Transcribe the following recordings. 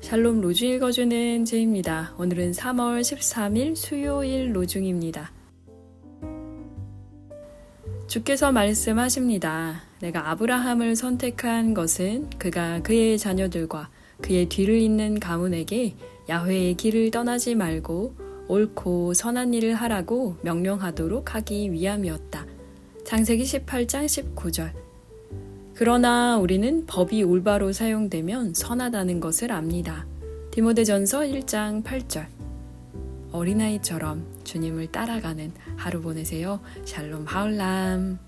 샬롬 로중 읽어주는 제입니다. 오늘은 3월 13일 수요일 로중입니다. 주께서 말씀하십니다. 내가 아브라함을 선택한 것은 그가 그의 자녀들과 그의 뒤를 잇는 가문에게 야훼의 길을 떠나지 말고 옳고 선한 일을 하라고 명령하도록 하기 위함이었다. 창세기 18장 19절. 그러나 우리는 법이 올바로 사용되면 선하다는 것을 압니다. 디모데전서 1장 8절. 어린아이처럼 주님을 따라가는 하루 보내세요. 샬롬 하울람.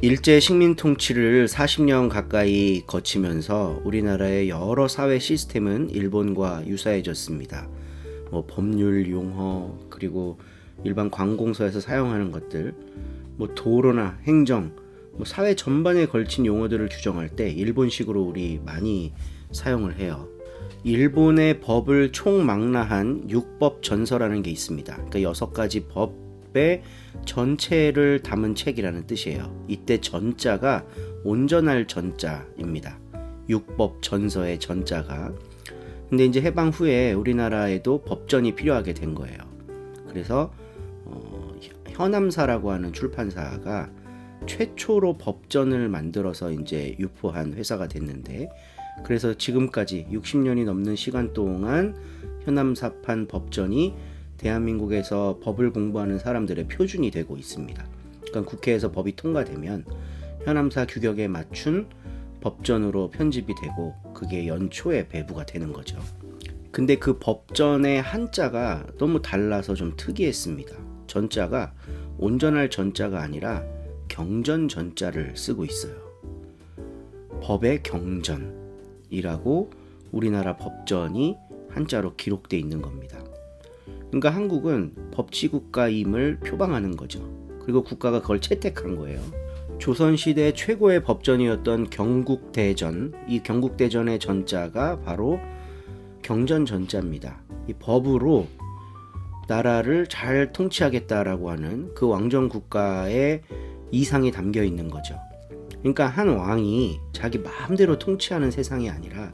일제 식민 통치를 40년 가까이 거치면서 우리나라의 여러 사회 시스템은 일본과 유사해졌습니다. 법률, 용어, 그리고 일반 관공서에서 사용하는 것들, 도로나 행정, 사회 전반에 걸친 용어들을 규정할 때 일본식으로 우리 많이 사용을 해요. 일본의 법을 총망라한 육법전서라는 게 있습니다. 그러니까 6가지 법의 전체를 담은 책이라는 뜻이에요. 이때 전자가 온전할 전자입니다. 육법전서의 전자가. 근데 이제 해방 후에 우리나라에도 법전이 필요하게 된 거예요. 그래서 현암사라고 하는 출판사가 최초로 법전을 만들어서 이제 유포한 회사가 됐는데, 그래서 지금까지 60년이 넘는 시간 동안 현암사판 법전이 대한민국에서 법을 공부하는 사람들의 표준이 되고 있습니다. 그러니까 국회에서 법이 통과되면 현암사 규격에 맞춘 법전으로 편집이 되고 그게 연초에 배부가 되는 거죠. 근데 그 법전의 한자가 너무 달라서 좀 특이했습니다. 전자가 온전할 전자가 아니라 경전 전자를 쓰고 있어요. 법의 경전이라고 우리나라 법전이 한자로 기록되어 있는 겁니다. 그러니까 한국은 법치국가임을 표방하는 거죠. 그리고 국가가 그걸 채택한 거예요. 조선시대 최고의 법전이었던 경국대전, 이 경국대전의 전자가 바로 경전전자입니다. 이 법으로 나라를 잘 통치하겠다라고 하는 그 왕정국가의 이상이 담겨 있는 거죠. 그러니까 한 왕이 자기 마음대로 통치하는 세상이 아니라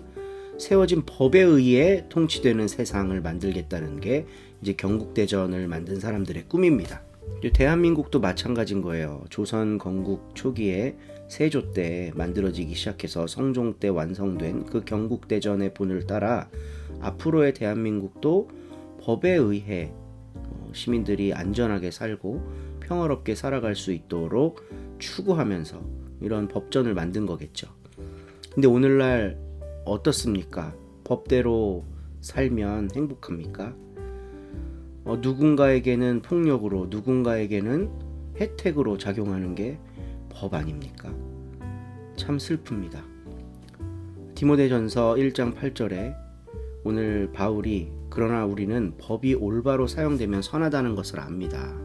세워진 법에 의해 통치되는 세상을 만들겠다는 게 이제 경국대전을 만든 사람들의 꿈입니다. 대한민국도 마찬가지인 거예요. 조선 건국 초기에 세조 때 만들어지기 시작해서 성종 때 완성된 그 경국대전의 본을 따라 앞으로의 대한민국도 법에 의해 시민들이 안전하게 살고 평화롭게 살아갈 수 있도록 추구하면서 이런 법전을 만든 거겠죠. 근데 오늘날 어떻습니까? 법대로 살면 행복합니까? 누군가에게는 폭력으로, 누군가에게는 혜택으로 작용하는 게 법 아닙니까? 참 슬픕니다. 디모데전서 1장 8절에 오늘 바울이 그러나 우리는 법이 올바로 사용되면 선하다는 것을 압니다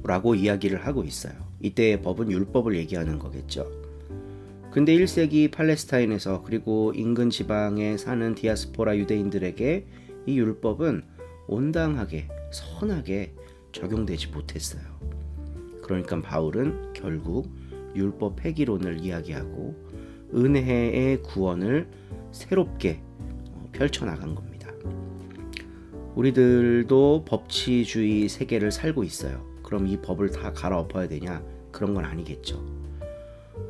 라고 이야기를 하고 있어요. 이때의 법은 율법을 얘기하는 거겠죠. 근데 1세기 팔레스타인에서 그리고 인근 지방에 사는 디아스포라 유대인들에게 이 율법은 온당하게 선하게 적용되지 못했어요. 그러니까 바울은 결국 율법 폐기론을 이야기하고 은혜의 구원을 새롭게 펼쳐나간 겁니다. 우리들도 법치주의 세계를 살고 있어요. 그럼 이 법을 다 갈아엎어야 되냐? 그런 건 아니겠죠.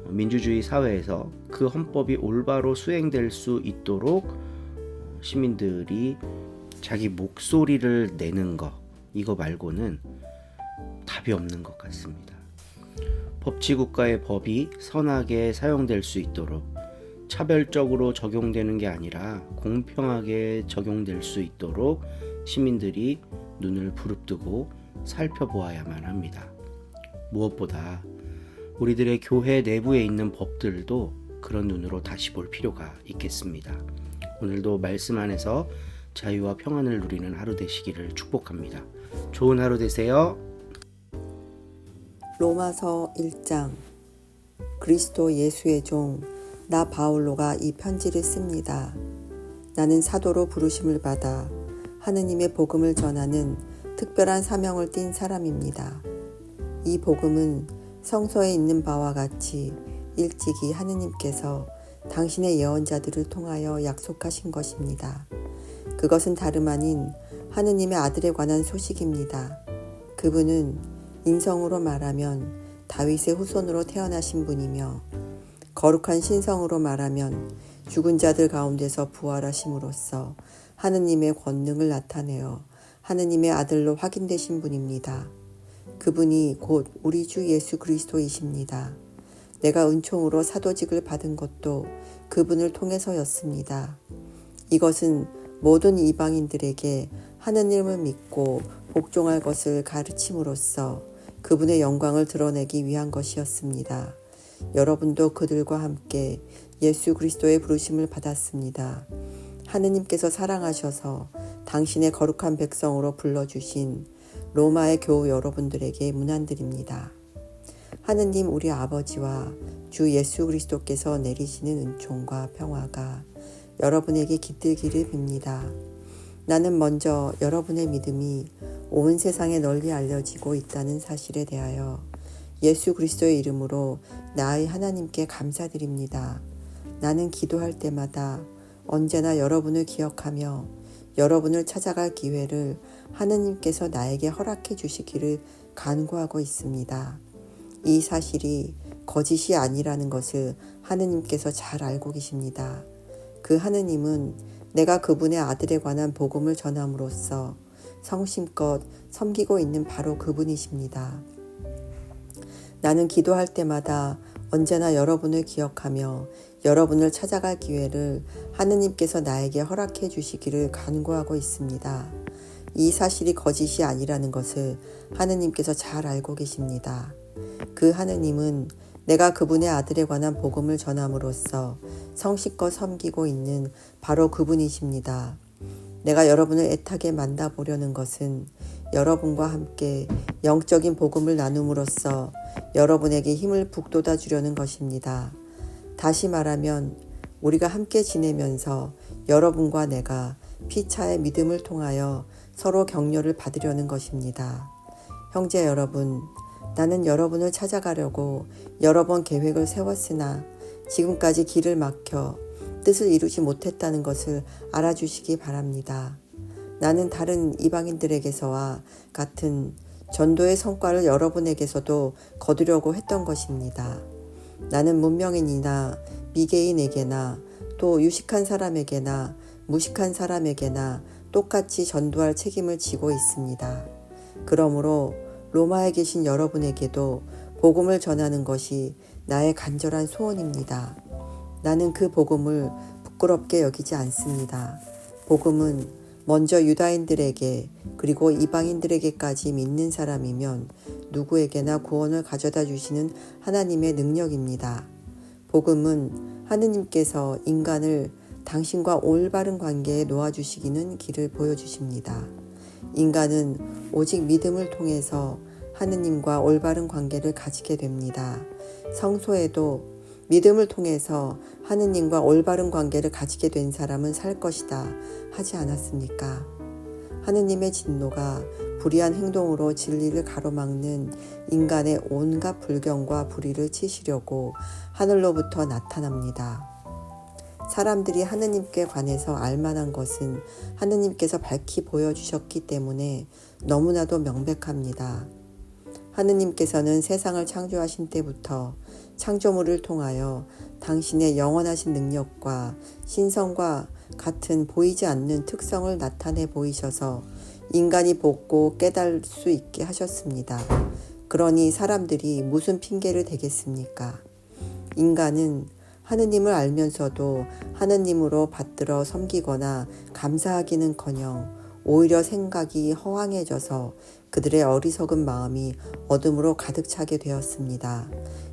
민주주의 사회에서 그 헌법이 올바로 수행될 수 있도록 시민들이 자기 목소리를 내는 거, 이거 말고는 답이 없는 것 같습니다. 법치국가의 법이 선하게 사용될 수 있도록 차별적으로 적용되는 게 아니라 공평하게 적용될 수 있도록 시민들이 눈을 부릅뜨고 살펴보아야만 합니다. 무엇보다 우리들의 교회 내부에 있는 법들도 그런 눈으로 다시 볼 필요가 있겠습니다. 오늘도 말씀 안에서 자유와 평안을 누리는 하루 되시기를 축복합니다. 좋은 하루 되세요. 로마서 1장. 그리스도 예수의 종 나 바울로가 이 편지를 씁니다. 나는 사도로 부르심을 받아 하느님의 복음을 전하는 특별한 사명을 띈 사람입니다. 이 복음은 성서에 있는 바와 같이 일찍이 하느님께서 당신의 예언자들을 통하여 약속하신 것입니다. 그것은 다름 아닌 하느님의 아들에 관한 소식입니다. 그분은 인성으로 말하면 다윗의 후손으로 태어나신 분이며 거룩한 신성으로 말하면 죽은 자들 가운데서 부활하심으로써 하느님의 권능을 나타내어 하느님의 아들로 확인되신 분입니다. 그분이 곧 우리 주 예수 그리스도이십니다. 내가 은총으로 사도직을 받은 것도 그분을 통해서였습니다. 이것은 모든 이방인들에게 하느님을 믿고 복종할 것을 가르침으로써 그분의 영광을 드러내기 위한 것이었습니다. 여러분도 그들과 함께 예수 그리스도의 부르심을 받았습니다. 하느님께서 사랑하셔서 당신의 거룩한 백성으로 불러주신 로마의 교우 여러분들에게 문안드립니다. 하느님 우리 아버지와 주 예수 그리스도께서 내리시는 은총과 평화가 여러분에게 깃들기를 빕니다. 나는 먼저 여러분의 믿음이 온 세상에 널리 알려지고 있다는 사실에 대하여 예수 그리스도의 이름으로 나의 하나님께 감사드립니다. 나는 기도할 때마다 언제나 여러분을 기억하며 여러분을 찾아갈 기회를 하느님께서 나에게 허락해 주시기를 간구하고 있습니다. 이 사실이 거짓이 아니라는 것을 하느님께서 잘 알고 계십니다. 그 하느님은 내가 그분의 아들에 관한 복음을 전함으로써 성심껏 섬기고 있는 바로 그분이십니다. 나는 기도할 때마다 언제나 여러분을 기억하며 여러분을 찾아갈 기회를 하느님께서 나에게 허락해 주시기를 간구하고 있습니다. 이 사실이 거짓이 아니라는 것을 하느님께서 잘 알고 계십니다. 그 하느님은 내가 그분의 아들에 관한 복음을 전함으로써 성실껏 섬기고 있는 바로 그분이십니다. 내가 여러분을 애타게 만나보려는 것은 여러분과 함께 영적인 복음을 나눔으로써 여러분에게 힘을 북돋아 주려는 것입니다. 다시 말하면 우리가 함께 지내면서 여러분과 내가 피차의 믿음을 통하여 서로 격려를 받으려는 것입니다. 형제 여러분, 나는 여러분을 찾아가려고 여러 번 계획을 세웠으나 지금까지 길을 막혀 뜻을 이루지 못했다는 것을 알아주시기 바랍니다. 나는 다른 이방인들에게서와 같은 전도의 성과를 여러분에게서도 거두려고 했던 것입니다. 나는 문명인이나 미개인에게나 또 유식한 사람에게나 무식한 사람에게나 똑같이 전도할 책임을 지고 있습니다. 그러므로 로마에 계신 여러분에게도 복음을 전하는 것이 나의 간절한 소원입니다. 나는 그 복음을 부끄럽게 여기지 않습니다. 복음은 먼저 유다인들에게 그리고 이방인들에게까지 믿는 사람이면 누구에게나 구원을 가져다 주시는 하나님의 능력입니다. 복음은 하느님께서 인간을 당신과 올바른 관계에 놓아주시기는 길을 보여주십니다. 인간은 오직 믿음을 통해서 하느님과 올바른 관계를 가지게 됩니다. 성소에도 믿음을 통해서 하느님과 올바른 관계를 가지게 된 사람은 살 것이다 하지 않았습니까? 하느님의 진노가 불의한 행동으로 진리를 가로막는 인간의 온갖 불경과 불의를 치시려고 하늘로부터 나타납니다. 사람들이 하느님께 관해서 알만한 것은 하느님께서 밝히 보여주셨기 때문에 너무나도 명백합니다. 하느님께서는 세상을 창조하신 때부터 창조물을 통하여 당신의 영원하신 능력과 신성과 같은 보이지 않는 특성을 나타내 보이셔서 인간이 보고 깨달을 수 있게 하셨습니다. 그러니 사람들이 무슨 핑계를 대겠습니까? 인간은 하느님을 알면서도 하느님으로 받들어 섬기거나 감사하기는커녕 오히려 생각이 허황해져서 그들의 어리석은 마음이 어둠으로 가득 차게 되었습니다.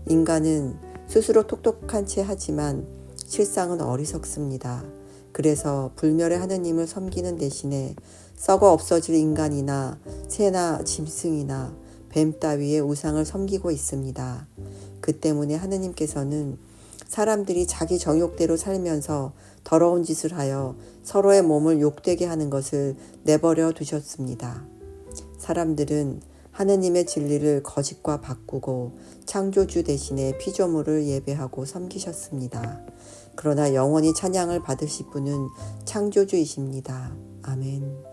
인간은 스스로 똑똑한 채 하지만 실상은 어리석습니다. 그래서 불멸의 하느님을 섬기는 대신에 썩어 없어질 인간이나 새나 짐승이나 뱀 따위의 우상을 섬기고 있습니다. 그 때문에 하느님께서는 사람들이 자기 정욕대로 살면서 더러운 짓을 하여 서로의 몸을 욕되게 하는 것을 내버려 두셨습니다. 사람들은 하느님의 진리를 거짓과 바꾸고 창조주 대신에 피조물을 예배하고 섬기셨습니다. 그러나 영원히 찬양을 받으실 분은 창조주이십니다. 아멘.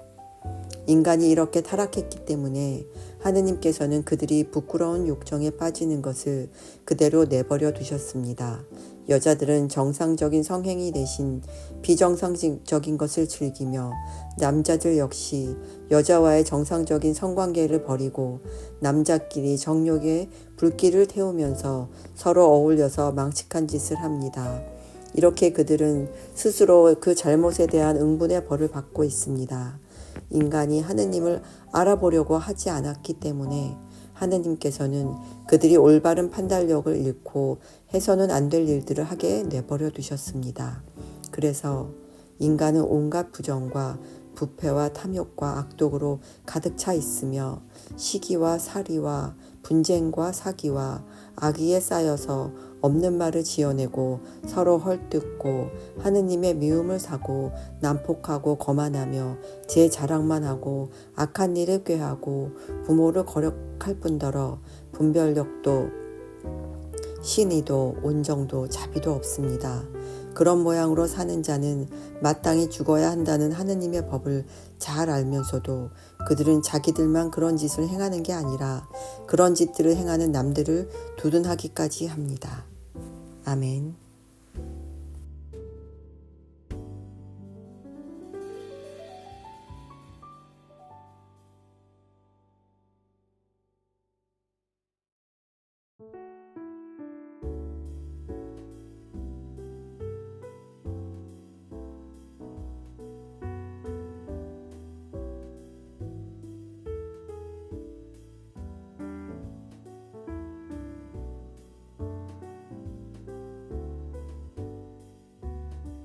인간이 이렇게 타락했기 때문에 하느님께서는 그들이 부끄러운 욕정에 빠지는 것을 그대로 내버려 두셨습니다. 여자들은 정상적인 성행위 대신 비정상적인 것을 즐기며 남자들 역시 여자와의 정상적인 성관계를 버리고 남자끼리 정욕의 불길을 태우면서 서로 어울려서 망측한 짓을 합니다. 이렇게 그들은 스스로 그 잘못에 대한 응분의 벌을 받고 있습니다. 인간이 하느님을 알아보려고 하지 않았기 때문에 하느님께서는 그들이 올바른 판단력을 잃고 해서는 안 될 일들을 하게 내버려 두셨습니다. 그래서 인간은 온갖 부정과 부패와 탐욕과 악독으로 가득 차 있으며 시기와 살이와 분쟁과 사기와 악의에 쌓여서 없는 말을 지어내고 서로 헐뜯고 하느님의 미움을 사고 난폭하고 거만하며 제 자랑만 하고 악한 일을 꾀하고 부모를 거역할 뿐더러 분별력도 신의도 온정도 자비도 없습니다. 그런 모양으로 사는 자는 마땅히 죽어야 한다는 하느님의 법을 잘 알면서도 그들은 자기들만 그런 짓을 행하는 게 아니라 그런 짓들을 행하는 남들을 두둔하기까지 합니다. 아멘.